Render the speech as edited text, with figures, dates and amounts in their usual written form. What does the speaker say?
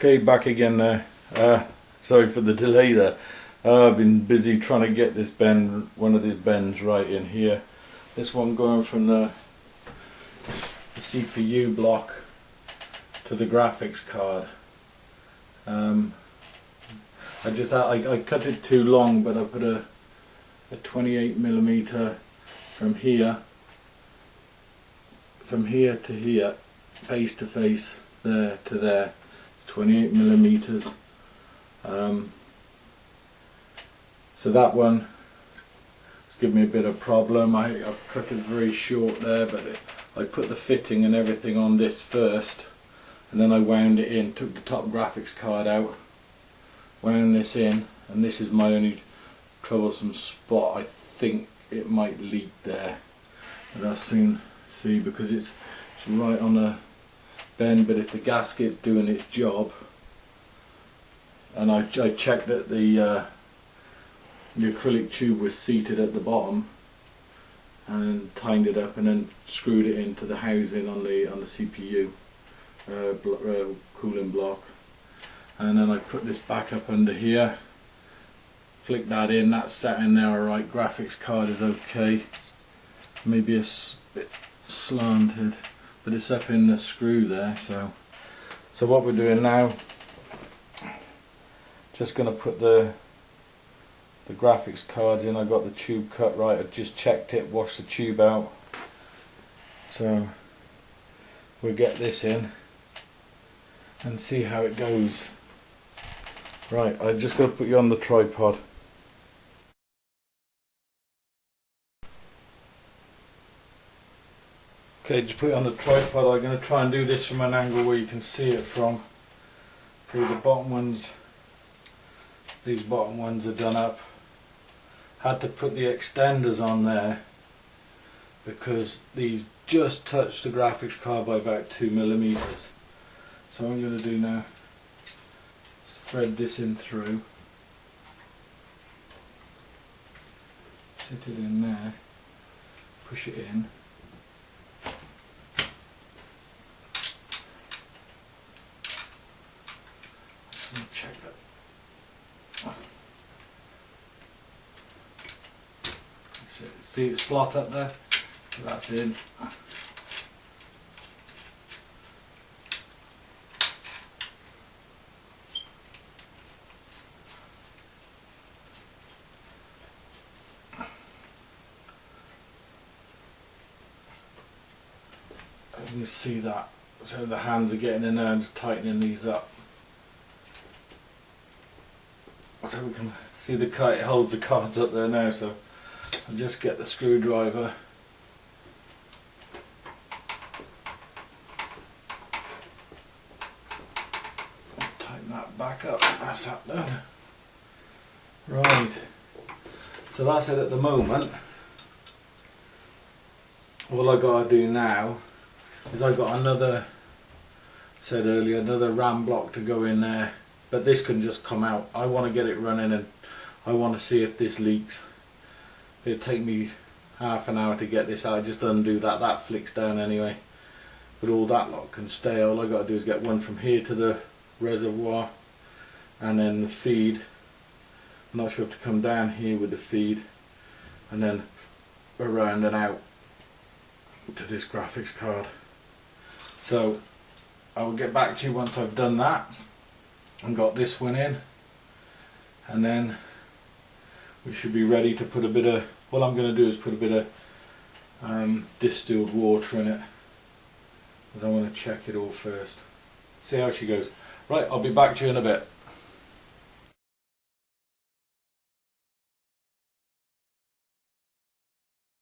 Okay, back again there. Sorry for the delay there. I've been busy trying to get this bend, one of these bends right in here. This one going from the CPU block to the graphics card. I cut it too long, but I put a 28mm from here to here, face to face, there to there. 28mm. So that one has given me a bit of problem. I cut it very short there, but I put the fitting and everything on this first, and then I wound it in, took the top graphics card out, wound this in, and this is my only troublesome spot. I think it might leak there, but I'll soon see, because it's right on the bend. But if the gasket's doing its job, and I checked that the acrylic tube was seated at the bottom, and tightened it up, and then screwed it into the housing on the CPU cooling block, and then I put this back up under here, flick that in, that's set in there alright. Graphics card is okay, maybe a bit slanted, but it's up in the screw there. So what we're doing now, just going to put the graphics cards in. I got the tube cut right, I just checked it, washed the tube out. So we'll get this in and see how it goes. Right, I just got to put you on the tripod. Okay, just put it on the tripod. I'm going to try and do this from an angle where you can see it from. Okay, the bottom ones, these bottom ones are done up. Had to put the extenders on there because these just touched the graphics card by about 2mm. So what I'm going to do now is thread this in through, sit it in there, push it in. Check that. See it slot up there? So that's in. You can see that. So the hands are getting in there and just tightening these up. So we can see the kite holds the cards up there now, so I'll just get the screwdriver. Tighten that back up, that's that done. Right, so that's it at the moment. All I got to do now is I got another, said earlier, another RAM block to go in there. But this can just come out. I want to get it running, and I want to see if this leaks. It'll take me half an hour to get this out. Just undo that, that flicks down anyway. But all that lot can stay. All I got to do is get one from here to the reservoir, and then the feed. I'm not sure if to come down here with the feed, and then around and out to this graphics card. So I will get back to you once I've done that and got this one in, and then we should be ready to put a bit of, what I'm going to do is put a bit of distilled water in it, because I want to check it all first, see how she goes. Right, I'll be back to you in a bit.